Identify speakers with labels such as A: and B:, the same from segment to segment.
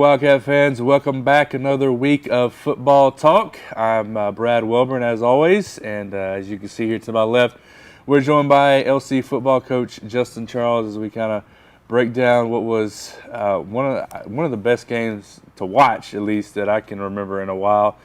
A: Wildcat fans. Welcome back. Another week of football talk. I'm Brad Welburn, as always, and as you can see here to my left, we're joined by LC football coach Justin Charles as we kind of break down what was one of the best games to watch, at least that I can remember in a while.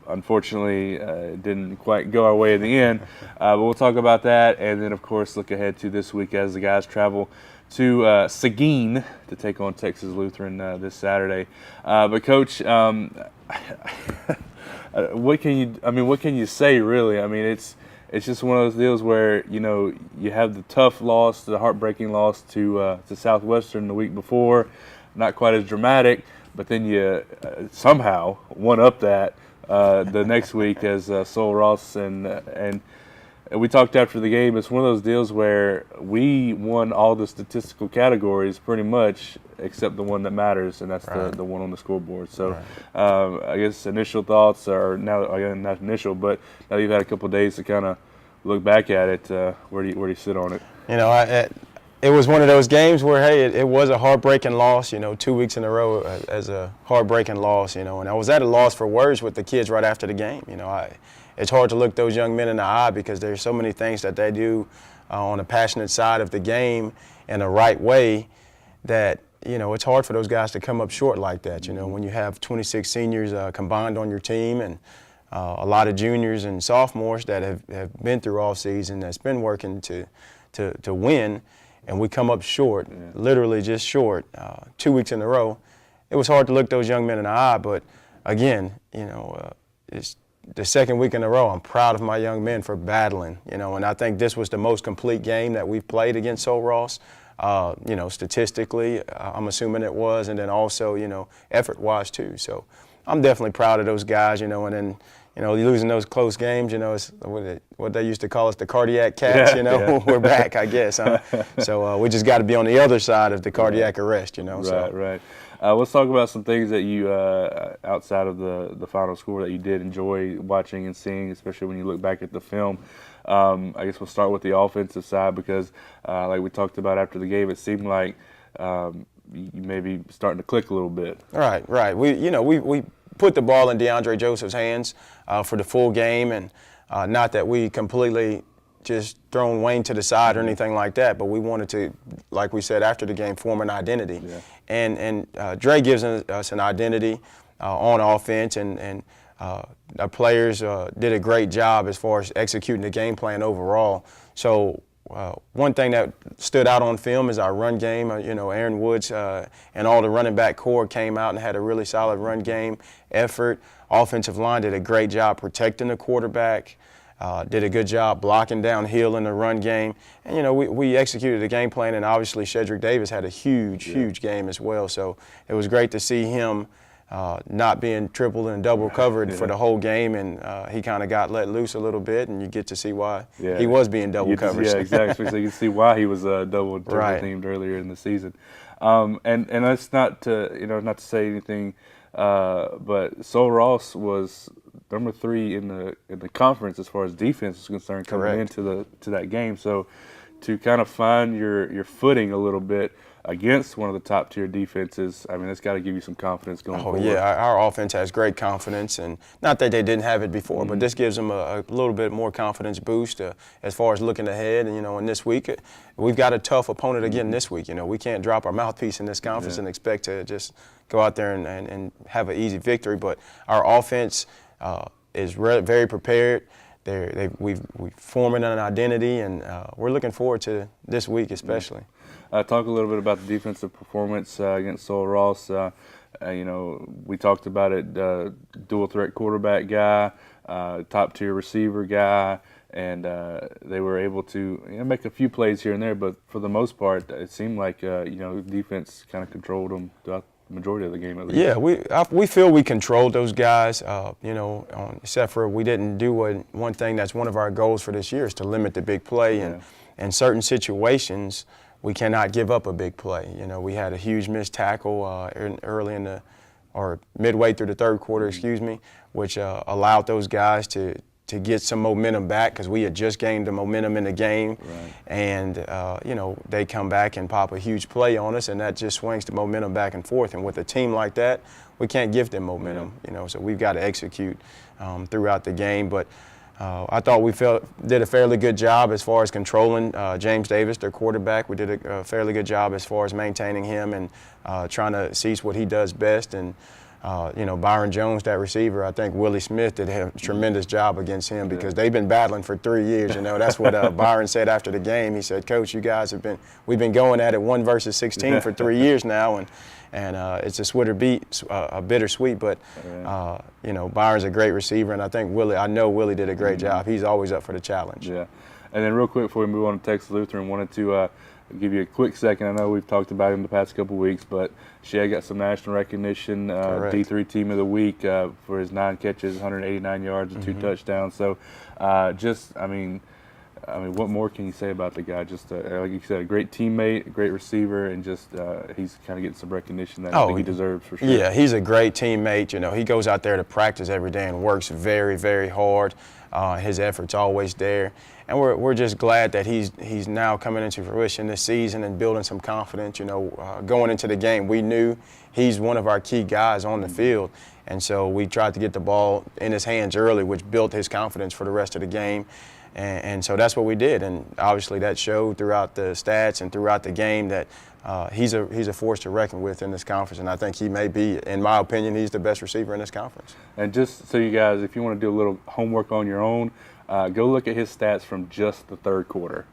A: Unfortunately, it didn't quite go our way in the end, but we'll talk about that, and then of course look ahead to this week as the guys travel to Seguin to take on Texas Lutheran this Saturday. But Coach, what can you say really? I mean, it's just one of those deals where you have the tough loss, the heartbreaking loss to Southwestern the week before, not quite as dramatic, but then you somehow one up that the next week as Sol Ross and we talked after the game. It's one of those deals where we won all the statistical categories pretty much except the one that matters, and that's the one on the scoreboard. So I guess initial thoughts are now, again, not initial, but now you've had a couple of days to kind of look back at it. Where do you sit on it?
B: It was one of those games where, hey, it was a heartbreaking loss, 2 weeks in a row as a heartbreaking loss, and I was at a loss for words with the kids right after the game. It's hard to look those young men in the eye because there's so many things that they do on the passionate side of the game in the right way that, it's hard for those guys to come up short like that, when you have 26 seniors combined on your team and a lot of juniors and sophomores that have been through all season, that's been working to win, and we come up short, literally just short, 2 weeks in a row. It was hard to look those young men in the eye, but again, it's the second week in a row. I'm proud of my young men for battling, and I think this was the most complete game that we've played against Sol Ross. Statistically, I'm assuming it was, and then also, effort-wise too. So I'm definitely proud of those guys, and then, losing those close games, it's what they used to call us, the cardiac cats, we're back, I guess. Huh? So we just got to be on the other side of the cardiac arrest,
A: Right. Let's talk about some things that you, outside of the final score, that you did enjoy watching and seeing, especially when you look back at the film. I guess we'll start with the offensive side because, like we talked about after the game, it seemed like you may be starting to click a little bit.
B: Right. We put the ball in DeAndre Joseph's hands for the full game, and not that we completely just thrown Wayne to the side or anything like that, but we wanted to, like we said after the game, form an identity. Yeah. And Dre gives us an identity on offense, and our players did a great job as far as executing the game plan overall. So one thing that stood out on film is our run game. Aaron Woods and all the running back core came out and had a really solid run game effort. Offensive line did a great job protecting the quarterback. Did a good job blocking downhill in the run game. And, we executed the game plan, and obviously Shedrick Davis had a huge game as well. So it was great to see him not being triple and double covered for the whole game, and he kind of got let loose a little bit, and you get to see why he was being double covered.
A: Yeah, exactly. So you can see why he was double teamed earlier in the season. And that's not to say anything, but Sol Ross was number 3 in the conference as far as defense is concerned coming into that game. So to kind of find your footing a little bit against one of the top tier defenses, I mean, it's got to give you some confidence going forward.
B: Yeah, our offense has great confidence, and not that they didn't have it before, but this gives them a little bit more confidence boost as far as looking ahead. And in this week, we've got a tough opponent again this week. We can't drop our mouthpiece in this conference and expect to just go out there and have an easy victory. But our offense is very prepared. We've forming an identity, and we're looking forward to this week especially.
A: Talk a little bit about the defensive performance against Sol Ross. We talked about it, dual threat quarterback guy, top tier receiver guy, and they were able to make a few plays here and there, but for the most part, it seemed like defense kind of controlled them throughout the majority of the game at least.
B: Yeah, we feel we controlled those guys, except for we didn't do one thing that's one of our goals for this year is to limit the big play, and in certain situations we cannot give up a big play. We had a huge missed tackle early or midway through the third quarter, which allowed those guys to to get some momentum back because we had just gained the momentum in the game.
A: Right.
B: And, you know, they come back and pop a huge play on us, and that just swings the momentum back and forth. And with a team like that, we can't give them momentum, you know, so we've got to execute throughout the game. But I thought we did a fairly good job as far as controlling James Davis, their quarterback. We did a fairly good job as far as maintaining him and trying to seize what he does best. And you know, Byron Jones, that receiver, I think Willie Smith did a tremendous job against him because they've been battling for 3 years. You know, that's what Byron said after the game. He said, "Coach, you guys we've been going at it 1 versus 16 for 3 years now, and it's a bittersweet, but you know, Byron's a great receiver, and I know Willie did a great job. He's always up for the challenge."
A: Yeah, and then real quick before we move on to Texas Lutheran, wanted to give you a quick second. I know we've talked about him the past couple of weeks, but Shea got some national recognition, D3 Team of the Week for his 9 catches, 189 yards, and 2 touchdowns. So, I mean, what more can you say about the guy? Just like you said, a great teammate, a great receiver, and just he's kind of getting some recognition that I think he deserves for sure.
B: Yeah, he's a great teammate. You know, he goes out there to practice every day and works very, very hard. His effort's always there, and we're just glad that he's now coming into fruition this season and building some confidence. You know, going into the game, we knew he's one of our key guys on the field, and so we tried to get the ball in his hands early, which built his confidence for the rest of the game. And so that's what we did, and obviously that showed throughout the stats and throughout the game that he's a force to reckon with in this conference, and I think he may be, in my opinion, he's the best receiver in this conference.
A: And just so you guys, if you want to do a little homework on your own, go look at his stats from just the third quarter.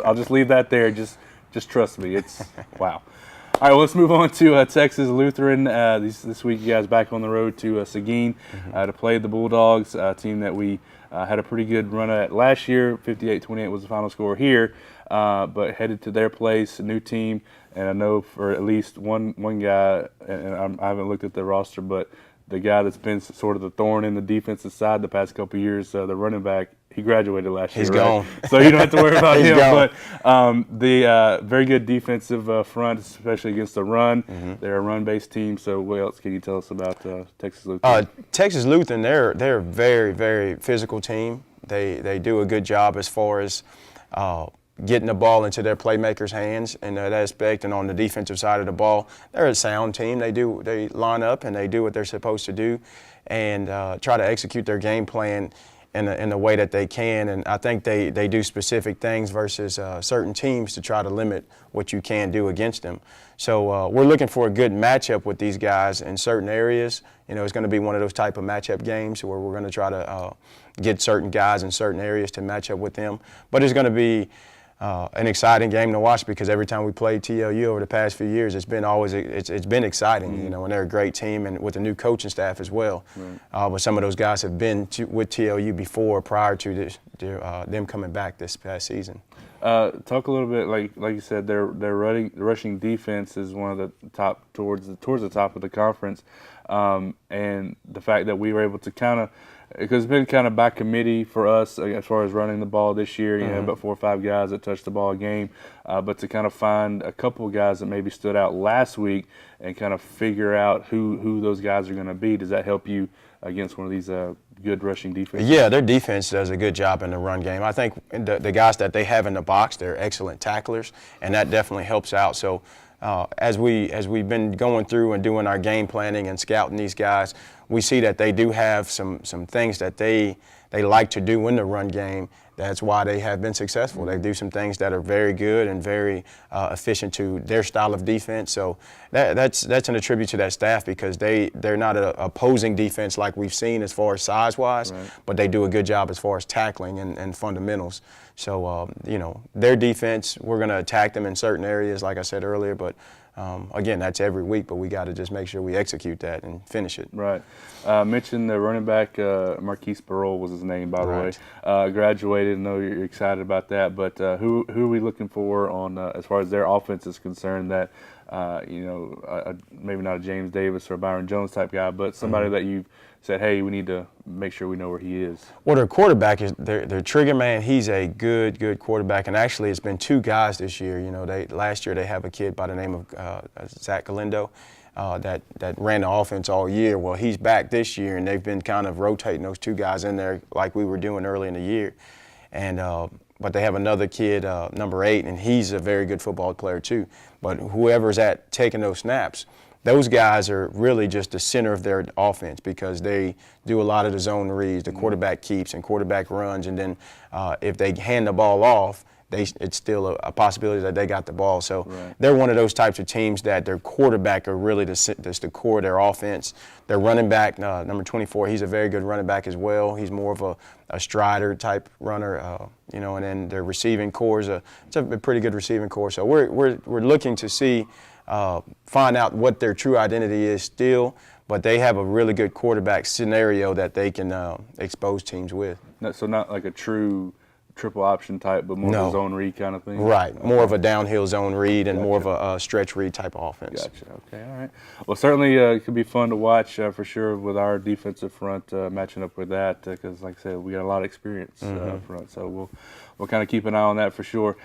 A: I'll just leave that there. Just trust me. It's wow. All right, well, let's move on to Texas Lutheran. This week, you guys back on the road to Seguin to play the Bulldogs, a team that we had a pretty good run at last year. 58-28 was the final score here, but headed to their place, a new team. And I know for at least one guy, and I haven't looked at the roster, but the guy that's been sort of the thorn in the defensive side the past couple of years, the running back, he graduated last year.
B: He's gone.
A: So you don't have to worry about him.
B: Gone.
A: But the very good defensive front, especially against the run. They're a run-based team. So what else can you tell us about Texas Lutheran?
B: Texas Lutheran, they're a very, very physical team. They do a good job as far as getting the ball into their playmakers' hands in that aspect, and on the defensive side of the ball, they're a sound team. They line up and they do what they're supposed to do, and try to execute their game plan in the way that they can. And I think they do specific things versus certain teams to try to limit what you can do against them. So we're looking for a good matchup with these guys in certain areas. You know, it's going to be one of those type of matchup games where we're going to try to get certain guys in certain areas to match up with them. But it's going to be an exciting game to watch because every time we played TLU over the past few years, it's been exciting, you know, and they're a great team and with a new coaching staff as well. But some of those guys have been with TLU before prior to them coming back this past season.
A: Talk a little bit, like you said, their rushing defense is one of the top towards the top of the conference, and the fact that we were able to kind of, because it's been kind of by committee for us as far as running the ball this year. You know, about 4 or 5 guys that touched the ball a game, but to kind of find a couple of guys that maybe stood out last week and kind of figure out who those guys are going to be. Does that help you against one of these good rushing defenses?
B: Yeah, their defense does a good job in the run game. I think the guys that they have in the box, they're excellent tacklers, and that definitely helps out. So as we've been going through and doing our game planning and scouting these guys, we see that they do have some things that they like to do in the run game. That's why they have been successful. They do some things that are very good and very efficient to their style of defense. So that's an attribute to that staff because they're not an opposing defense like we've seen as far as size-wise, but they do a good job as far as tackling and fundamentals. So, you know, their defense, we're going to attack them in certain areas, like I said earlier, but again, that's every week, but we got to just make sure we execute that and finish it.
A: Right. Mentioned the running back, Marquise Parole was his name, by the way. Graduated. I know you're excited about that, but who are we looking for on as far as their offense is concerned? That you know, maybe not a James Davis or a Byron Jones type guy, but somebody that you've said, hey, we need to make sure we know where he is.
B: Well, their quarterback is their trigger man. He's a good quarterback, and actually, it's been 2 guys this year. You know, last year they have a kid by the name of Zach Galindo. that ran the offense all year. Well, he's back this year, and they've been kind of rotating those two guys in there like we were doing early in the year. And but they have another kid, number 8, and he's a very good football player too. But whoever's taking those snaps, those guys are really just the center of their offense because they do a lot of the zone reads, the quarterback keeps and quarterback runs, and then if they hand the ball off, it's still a possibility that they got the ball. So they're one of those types of teams that their quarterback are really the core of their offense. Their running back, number 24, he's a very good running back as well. He's more of a strider type runner, you know. And then their receiving core it's a pretty good receiving core. So we're looking to see find out what their true identity is still. But they have a really good quarterback scenario that they can expose teams with.
A: So not like a true triple option type, but more of a zone read kind of thing?
B: Right, more of a downhill zone read and more of a stretch read type of offense.
A: Gotcha, okay, all right. Well, certainly it could be fun to watch for sure with our defensive front matching up with that because, like I said, we got a lot of experience up front, so we'll kind of keep an eye on that for sure.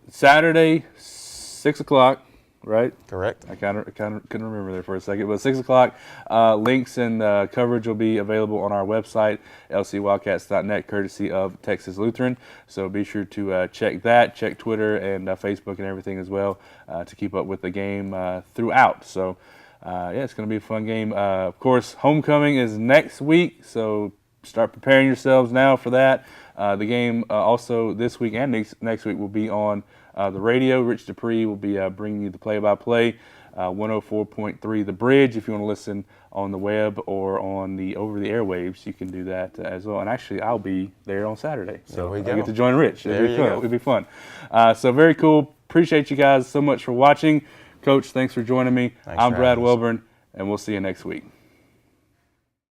A: Saturday, 6 o'clock. Right?
B: Correct.
A: I kind of couldn't remember there for a second, but 6 o'clock. Links and coverage will be available on our website, lcwildcats.net, courtesy of Texas Lutheran. So be sure to check that, check Twitter and Facebook and everything as well to keep up with the game throughout. So yeah, it's going to be a fun game. Of course, homecoming is next week, so start preparing yourselves now for that. The game also this week and next week will be on the radio. Rich Dupree will be bringing you the play-by-play, 104.3 The Bridge. If you want to listen on the web or on the over-the-air waves, you can do that as well. And actually, I'll be there on Saturday, so I get to join Rich. It'll be fun. So very cool. Appreciate you guys so much for watching. Coach, thanks for joining me. I'm Brad Welburn, and we'll see you next week.